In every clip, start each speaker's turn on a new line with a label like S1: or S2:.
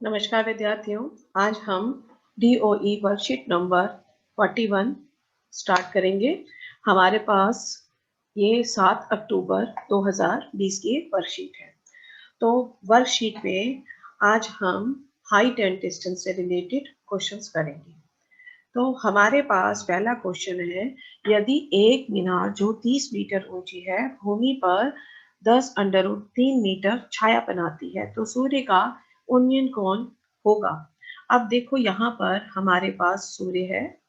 S1: नमस्कार विद्यार्थियों। आज हम DOE वर्कशीट नंबर 41 स्टार्ट करेंगे। हमारे पास ये 7 अक्टूबर 2020 की वर्कशीट है। तो वर्कशीट में आज हम हाइट एंड डिस्टेंस से रिलेटेड क्वेश्चंस करेंगे। तो हमारे पास पहला क्वेश्चन है, यदि एक मीनार जो 30 मीटर ऊंची है भूमि पर 10√3 मीटर छाया बनाती है तो सूर्य का उन्नयन कोण होगा। अब देखो यहाँ पर हमारे पास सूर्य है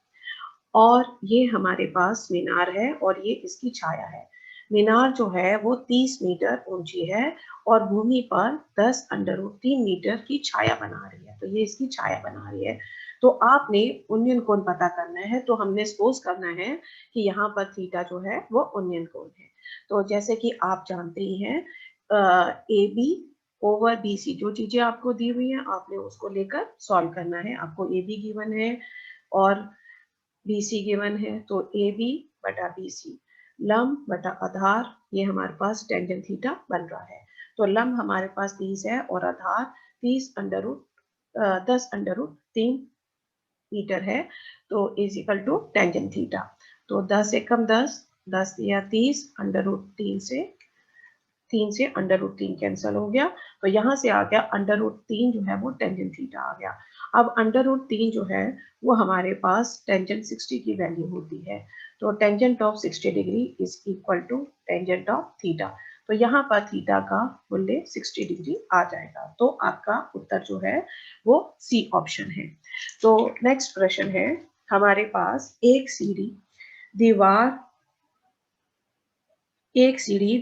S1: और ये हमारे पास मीनार है और ये इसकी छाया है। मीनार जो है वो 30 मीटर ऊंची है और भूमि पर 10√3 मीटर की छाया बना रही है, तो ये इसकी छाया बना रही है। तो आपने उन्नयन कोण पता करना है, तो हमने सपोज करना है कि यहाँ पर थीटा जो है वो उन्नयन कोण है। तो जैसे कि आप जानते ही हैं, AB ओवर BC जो चीजें आपको दी हुई हैं आपने उसको लेकर सॉल्व करना है। आपको AB गिवन है और BC गिवन है, तो AB बटा BC लंब बटा आधार, ये हमारे पास टेंजेंट थीटा बन रहा है। तो लंब हमारे पास 30 है और आधार 10√3 मीटर है, तो is equal to tangent theta. तो 10 एकम 10, 10 या 30, अंडर रूट 3 कैंसिल हो गया, तो यहाँ से आ गया अंडर रूट 3 जो है वो टेंजेंट थीटा आ गया। अब अंडर रूट 3 जो है वो हमारे पास टेंजेंट 60 की वैल्यू होती है, तो tangent of 60 degree is equal to tangent of theta. तो यहाँ पर थीटा का मूल्य 60 डिग्री आ जाएगा, तो आपका उत्तर जो है वो सी ऑप्शन है। तो नेक्स्ट प्रश्न है, हमारे पास एक सीढ़ी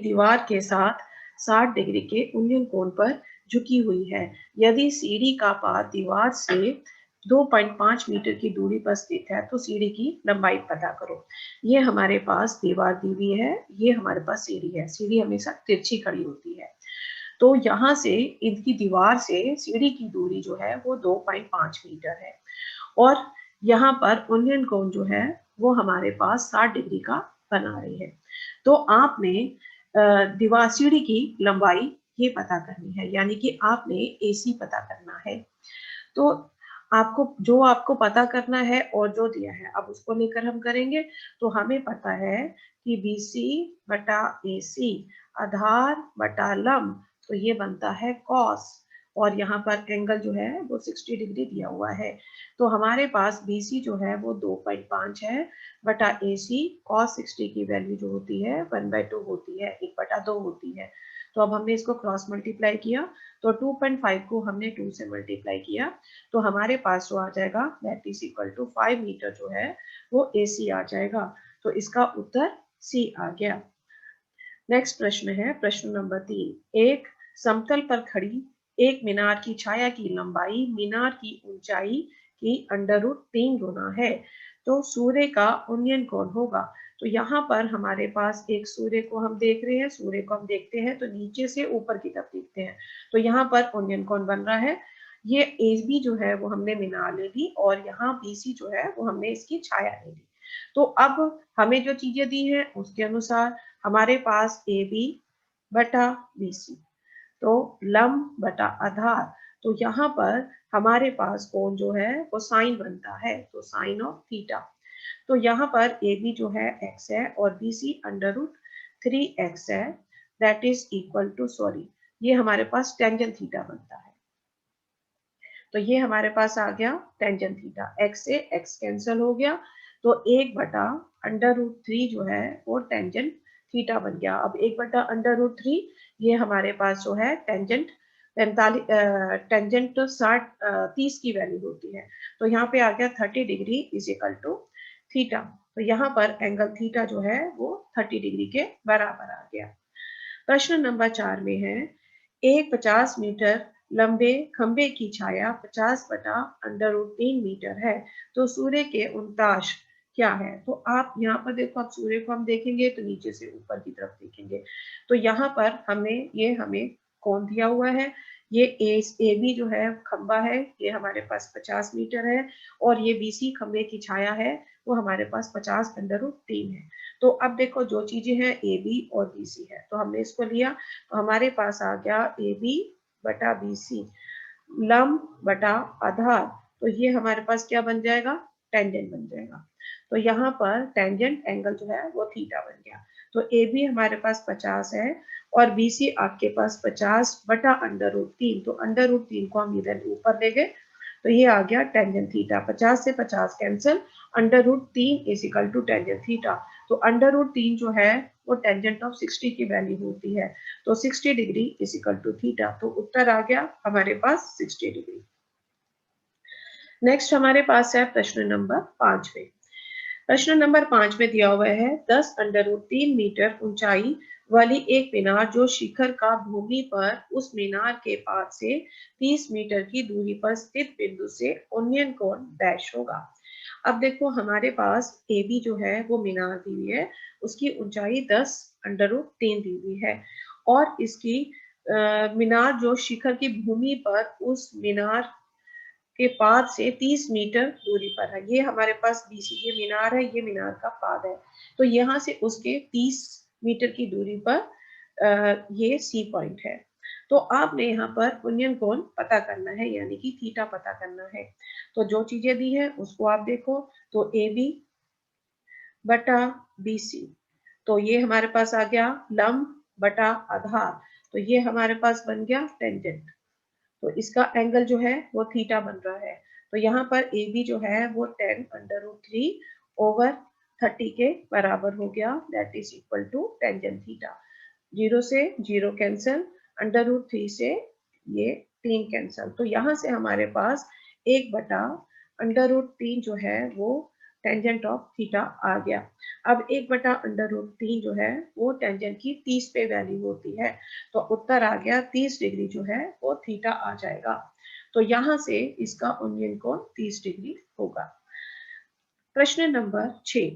S1: दीवार के साथ 60 डिग्री के उन्नयन कोण पर झुकी हुई है। यदि सीढ़ी का पाद दीवार से 2.5 मीटर की दूरी पर स्थित है तो सीढ़ी की लंबाई पता करो। ये हमारे पास दीवार दी हुई है, ये हमारे पास सीढ़ी है। सीढ़ी हमेशा तिरछी खड़ी होती है, तो यहाँ से इनकी दीवार से सीढ़ी की दूरी जो है वो 2.5 मीटर है और यहाँ पर उन्नयन कोण जो है वो हमारे पास 60 डिग्री का बना रही है। तो आपने दीवार सीढ़ी की लंबाई ये पता करनी है, यानी कि आपने AC पता करना है। तो आपको पता करना है और जो दिया है अब उसको लेकर हम करेंगे। तो हमें पता है कि BC बटा AC आधार बटा लंब, तो ये बनता है कॉस, और यहाँ पर एंगल जो है वो 60 डिग्री दिया हुआ है। तो हमारे पास BC जो है वो 2.5 है बटा AC cos 60 की वैल्यू जो होती है 1/2 होती है, 1/2 होती है। तो अब हमने इसको क्रॉस मल्टीप्लाई किया, तो 2.5 को हमने 2 से मल्टीप्लाई किया, तो हमारे पास जो आ जाएगा that is equal to 5 metre जो है वो AC आ जाएगा। तो इसका उत्तर C आ गया। नेक्स्ट प्रश्न है प्रश्न नंबर 3। एक समतल पर खड़ी एक मीनार की छाया की लंबाई मीनार की ऊंचाई की अंडर रूट 3 गुना है, तो सूर्य का उन्नयन कोण होगा। तो यहाँ पर हमारे पास एक सूर्य को हम देख रहे हैं, सूर्य को हम देखते हैं तो नीचे से ऊपर की तरफ देखते हैं, तो यहाँ पर उन्नयन कोण बन रहा है। ये AB जो है वो हमने मीनार ले ली और यहाँ BC जो है वो हमने इसकी छाया ले ली। तो अब हमें जो चीजें दी हैं उसके अनुसार हमारे पास AB बटा BC, तो लंब बटा आधार, तो यहाँ पर हमारे पास कोण जो है वो साइन बनता है, तो साइन ऑफ थीटा। तो यहाँ पर AB जो है x है और BC अंडर रूट 3x है, that is equal to sorry, ये हमारे पास टेंजेंट थीटा बनता है। तो ये हमारे पास आ गया टेंजेंट थीटा, x से x कैंसिल हो गया, तो 1/√3 जो है वो टेंजेंट थीटा बन गया। अब 1/√3 ये हमारे पास जो है टेंजेंट 30 की वैल्यू होती है, तो यहाँ पे आ गया 30 degree is equal to theta. तो यहाँ पर एंगल थीटा जो है वो 30 डिग्री के बराबर आ गया। प्रश्न नंबर 4 में है, एक 50 मीटर लंबे खंबे की छाया 50/√3 मीटर है, तो सूर्य के उनताश क्या है। तो आप यहाँ पर देखो, आप सूर्य को हम देखेंगे तो नीचे से ऊपर की तरफ देखेंगे, तो यहाँ पर हमें कौन दिया हुआ है, ये AB जो है खंबा है, ये हमारे पास 50 मीटर है और ये BC खंबे की छाया है वो हमारे पास 50/√3 है। तो अब देखो जो चीजें हैं AB और BC है, तो हमने इसको लिया, तो हमारे पास आ गया AB बटा BC लंब बटा आधार, तो ये हमारे पास क्या बन जाएगा, टेंजेंट बन जाएगा। तो यहाँ पर टेंजेंट एंगल जो है वो थीटा बन गया। तो ए बी हमारे पास 50 है और बी सी आपके पास 50 बटा √3, तो √3 को हम इधर ऊपर ले गए, तो ये आ गया टेंजेंट थीटा। 50 से 50 cancel, √3 is equal to tangent theta. तो √3 जो है वो टेंजेंट ऑफ 60 की वैल्यू होती है, तो 60 degree is equal to theta. तो उत्तर आ गया हमारे पास 60 डिग्री। नेक्स्ट हमारे पास है प्रश्न नंबर 5 में। प्रश्न नंबर 5 में दिया हुआ है 10 √3 मीटर ऊंचाई वाली एक मीनार जो शिखर का भूमि पर उस मीनार के पास से 30 मीटर की दूरी पर स्थित बिंदु से उन्नयन कोण डैश होगा। अब देखो हमारे पास ए बी जो है वो मीनार दी हुई है, उसकी ऊंचाई 10 √3 दी हुई है और इसकी मीनार जो शिखर की भूमि पर उस मीनार के पाद से 30 मीटर दूरी पर है। ये हमारे पास बीसी ये मीनार है, ये मीनार का पाद है। तो यहाँ से उसके 30 मीटर की दूरी पर ये सी पॉइंट है। तो आपने यहाँ पर उन्नयन कोण पता करना है, यानी कि थीटा पता करना है। तो जो चीजें दी है उसको आप देखो, तो ए बी बटा बी सी, तो ये हमारे पास आ गया लंब बटा आधार, तो ये हमारे पास बन गया टेंजेंट। तो इसका एंगल जो है वो थीटा बन रहा है। तो यहाँ पर ए बी जो है वो 10 √3 ओवर 30 के बराबर हो गया, that is equal to tangent theta. 0 से 0 कैंसिल, √3 से ये 3 कैंसिल, तो यहाँ से हमारे पास 1 बटा √3 जो है वो टेंजेंट ऑफ थीटा आ गया। अब 1 बटा √3 जो है वो टेंजेंट की 30 पे वैल्यू होती है, तो उत्तर आ गया 30 डिग्री जो है वो थीटा आ जाएगा। तो यहाँ से इसका उन्नयन कोण 30 डिग्री होगा। प्रश्न नंबर 6,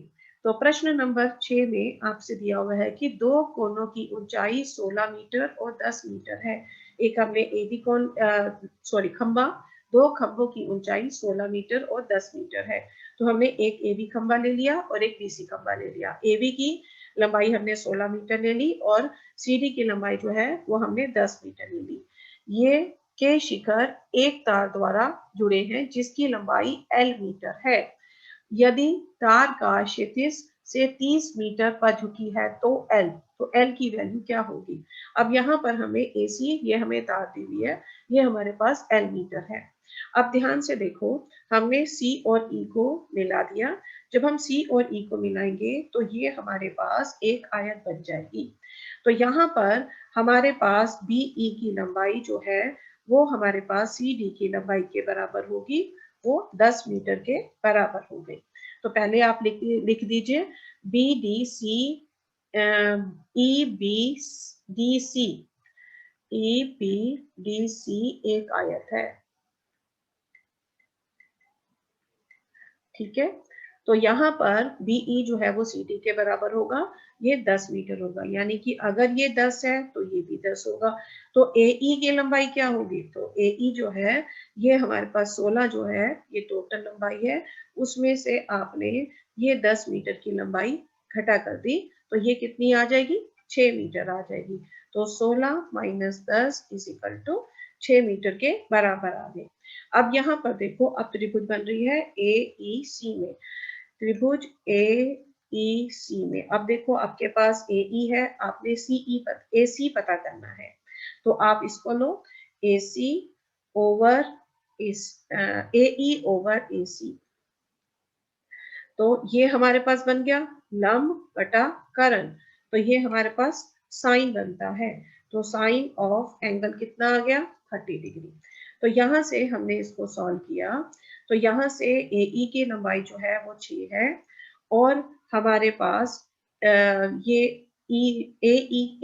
S1: तो प्रश्न नंबर 6 में आपसे दिया हुआ है कि दो कोनों की ऊंचाई 16 मीटर और 10 मीटर है। एक हमने ए बी कोण खंबा, दो खंभों की ऊंचाई 16 मीटर और 10 मीटर है। तो हमने एक ए बी खंबा ले लिया और एक बी सी खंबा ले लिया। ए बी की लंबाई हमने 16 मीटर ले ली और सी डी की लंबाई जो है वो हमने 10 मीटर ले ली। ये के शिखर एक तार द्वारा जुड़े हैं जिसकी लंबाई L मीटर है। यदि तार का क्षैतिज से 30 मीटर पर झुकी है तो L की वैल्यू क्या होगी। अब यहाँ पर हमें AC ये हमें तार दी हुई है, ये हमारे पास L मीटर है। अब ध्यान से देखो, हमने C और E को मिला दिया। जब हम C और E को मिलाएंगे तो ये हमारे पास एक आयत बन जाएगी। तो यहाँ पर हमारे पास BE की लंबाई जो है वो हमारे पास CD की लंबाई के बराबर होगी, वो 10 मीटर के बराबर हो गई। तो पहले आप लिख दीजिए B D C, E B D C, E B D C एक आयत है, ठीक है। तो यहाँ पर बीई जो है वो सीडी के बराबर होगा, ये 10 मीटर होगा, यानी कि अगर ये 10 है तो ये भी 10 होगा। तो एई की लंबाई क्या होगी, तो एई जो है ये हमारे पास 16 जो है ये टोटल लंबाई है, उसमें से आपने ये 10 मीटर की लंबाई घटा कर दी, तो ये कितनी आ जाएगी, 6 मीटर आ जाएगी। तो 16 - 10 इज इक्वल टू 6 मीटर के बराबर आ गए। अब यहाँ पर देखो, अब त्रिभुज बन रही है ए ई सी में, त्रिभुज ए ई सी में। अब देखो आपके पास ए ई है, आपने ए सी पता करना है, तो आप इसको लो ए सी ओवर ए ई ओवर ए सी। तो ये हमारे पास बन गया लंब बटा कर्ण, तो ये हमारे पास साइन बनता है। तो साइन ऑफ एंगल कितना आ गया, 30 डिग्री। तो यहाँ से हमने इसको सॉल्व किया, तो यहाँ से ए ई की लंबाई जो है वो 6 है और हमारे पास ये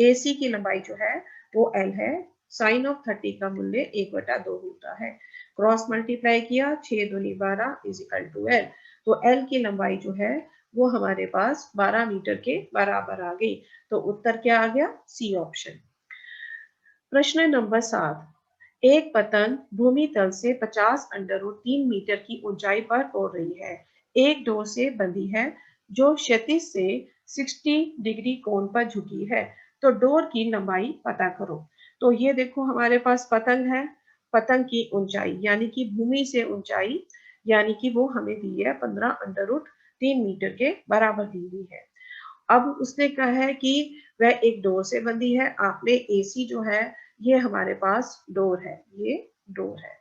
S1: ए सी की लंबाई जो है वो L है। साइन ऑफ 30 का मूल्य 1/2 होता है। क्रॉस मल्टीप्लाई किया, 6 दूनी 12 इज इक्वल टू L। तो L की लंबाई जो है वो हमारे पास 12 मीटर के बराबर आ गई। तो उत्तर क्या आ गया, सी ऑप्शन। प्रश्न नंबर 7, एक पतंग भूमि तल से 50 √3 मीटर की ऊंचाई पर उड़ रही है, एक डोर से बंधी है जो क्षैतिज से 60 डिग्री कोण पर झुकी है, तो डोर की लंबाई पता करो। तो ये देखो हमारे पास पतंग है पतंग की ऊंचाई यानी कि भूमि से ऊंचाई, यानी कि वो हमें दी है 15√3 मीटर के बराबर दी हुई है। अब उसने कहा है कि वह एक डोर से बंधी है। आपने एसी जो है ये हमारे पास डोर है, ये डोर है,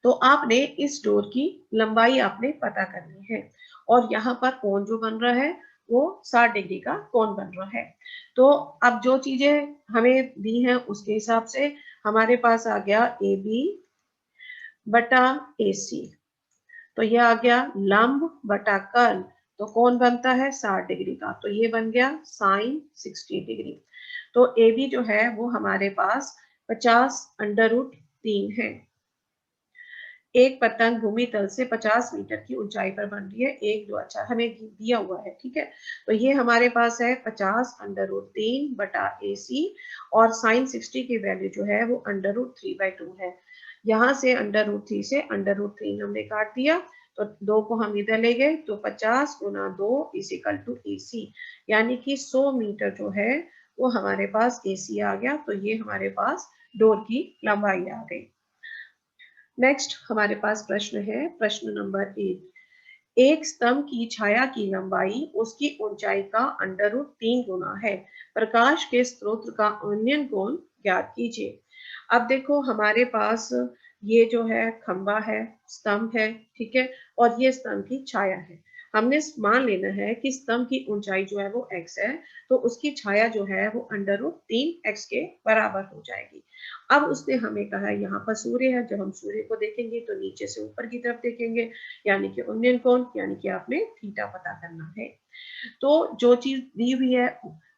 S1: तो आपने इस डोर की लंबाई आपने पता करनी है। और यहाँ पर कोण जो बन रहा है वो 60 डिग्री का कोण बन रहा है। तो अब जो चीजें हमें दी हैं उसके हिसाब से हमारे पास आ गया ए बी बटा ए सी, तो ये आ गया लंब बटा कर्ल, तो कौन बनता है 60 डिग्री का, तो ये बन गया साइन 60 डिग्री। तो ए बी जो है वो हमारे पास 50√3 है। एक पतंग भूमि तल से 50 मीटर की ऊंचाई पर बन रही है, एक दो, अच्छा हमें दिया हुआ है, ठीक है। तो ये हमारे पास है 50√3 बटा ए सी, और साइन 60 की वैल्यू जो है वो √3/2 है। यहाँ से √3 से √3 हमने काट दिया, तो 2 को हम इधर ले गए, तो 50 गुना 2 = AC, यानी कि 100 मीटर जो है वो हमारे पास AC आ गया। तो ये हमारे पास डोर की लंबाई आ गई। नेक्स्ट हमारे पास प्रश्न है, प्रश्न नंबर 1। एक स्तंभ की छाया की लंबाई उसकी ऊंचाई का √3 गुना है। प्रकाश के स्रोत का उन्नयन कोण ज्ञात कीजिए। अब देखो हमारे पास ये जो है खंबा है, स्तंभ है, ठीक है, और ये स्तंभ की छाया है। हमने मान लेना है कि स्तंभ की ऊंचाई जो है वो x है, तो उसकी छाया जो है वो √3x के बराबर हो जाएगी। अब उसने हमें कहा है यहाँ पर सूर्य है, जब हम सूर्य को देखेंगे तो नीचे से ऊपर की तरफ देखेंगे, यानी कि उन्नयन कोण, यानी कि आपने थीटा पता करना है। तो जो चीज दी हुई है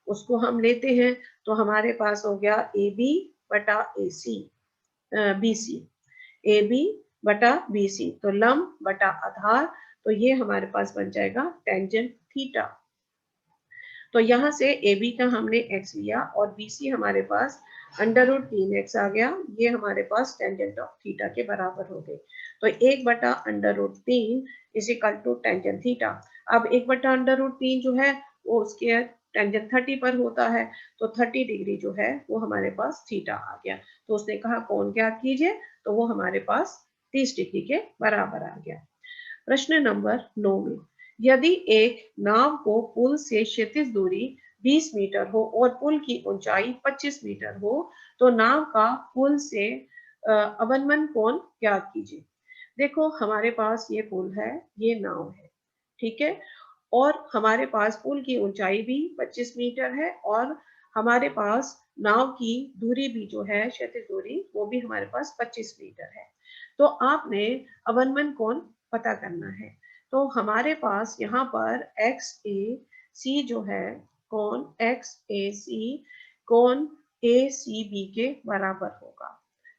S1: उसको हम लेते हैं, तो हमारे पास हो गया ए बी बटा ए सी, बी सी, ए बी बटा बी सी, तो लंब बटा आधार, तो ये हमारे पास बन जाएगा टेंजेंट थीटा। तो यहाँ से ए बी का हमने x लिया और बी सी हमारे पास √3x आ गया, ये हमारे पास टेंजेंट ऑफ थीटा के बराबर हो गए। तो 1/√3 = टेंजेंट थीटा। अब 1/√3 जो है वो उसके टेंजेंट 30 पर होता है, तो 30 डिग्री जो है वो हमारे पास थीटा आ गया। तो उसने कहा कोण ज्ञात कीजिए, तो वो हमारे पास 30 डिग्री के बराबर आ गया। प्रश्न नंबर 9 में, यदि एक नाव को पुल से क्षैतिज दूरी 20 मीटर हो और पुल की ऊंचाई 25 मीटर हो, तो नाव का पुल से अवनमन कोण ज्ञात कीजिए। देखो हमारे पास ये पुल है, ये नाव है, ठीक है, और हमारे पास पुल की ऊंचाई भी 25 मीटर है, और हमारे पास नाव की दूरी भी जो है क्षैतिज दूरी वो भी हमारे पास 25 मीटर है। तो आपने अवनमन कोण पता करना है। तो हमारे पास यहाँ पर एक्स ए सी जो है, कोण एक्स ए सी कोण ए सी बी के बराबर होगा।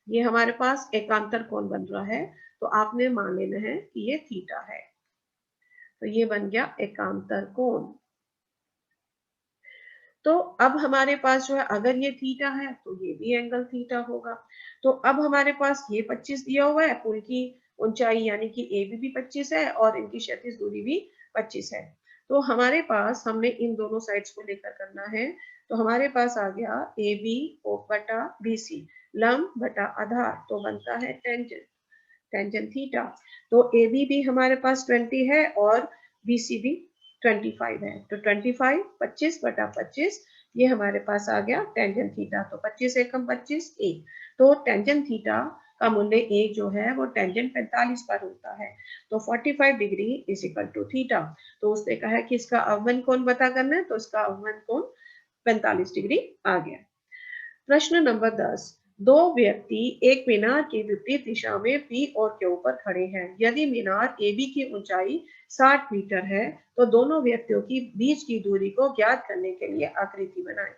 S1: ये हमारे पास एकांतर कोण बन रहा है, तो आपने मान लेना है कि ये थीटा है। तो ये बन गया एकांतर कोण। तो अब हमारे पास जो है अगर ये थीटा है तो ये भी एंगल थीटा होगा। तो अब हमारे पास ये 25 दिया हुआ है, पुल की ऊंचाई यानी कि ए भी 25 है और इनकी क्षैतिज दूरी भी 25 है। तो हमारे पास हमने इन दोनों साइड्स को लेकर करना है, तो हमारे पास आ गया ए बी बटा बी सी, लंब बटा आधार, तो बनता है टेंजेंट, टेंजेंट थीटा। तो ए बी भी हमारे पास 20 है और बी सी भी 25 है, तो 25 25 बटा 25, ये हमारे पास आ गया टेंजेंट थीटा। तो 25 एकम 25 1, तो टेंजेंट थीटा का मूल्य 1 जो है वो टेंजेंट 45 पर होता है। तो 45 डिग्री = थीटा। तो उसने कहा है कि इसका अवमन कोण पता करना है, तो इसका अवमन कोण 45 डिग्री आ गया। प्रश्न नंबर 10। दो व्यक्ति एक मीनार के विपरीत दिशा में पी और क्यू पर खड़े हैं। यदि मीनार ए बी की ऊंचाई 60 मीटर है, तो दोनों व्यक्तियों की बीच की दूरी को ज्ञात करने के लिए आकृति बनाएं।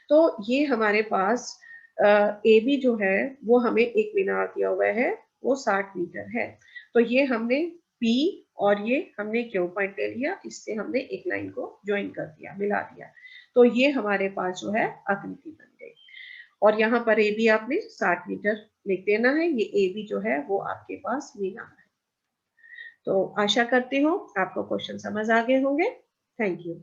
S1: तो ये हमारे पास ए बी जो है वो हमें एक मीनार दिया हुआ है, वो 60 मीटर है। तो ये हमने पी और ये हमने क्यू पॉइंट ले लिया, इससे हमने एक लाइन को ज्वाइन कर दिया, मिला दिया। तो ये हमारे पास जो है आकृति बन गई। और यहाँ पर ए बी आपने 60 मीटर लिख देना है, ये ए बी जो है वो आपके पास मीनार है। तो आशा करती हूँ आपको क्वेश्चन समझ आ गए होंगे। Thank you.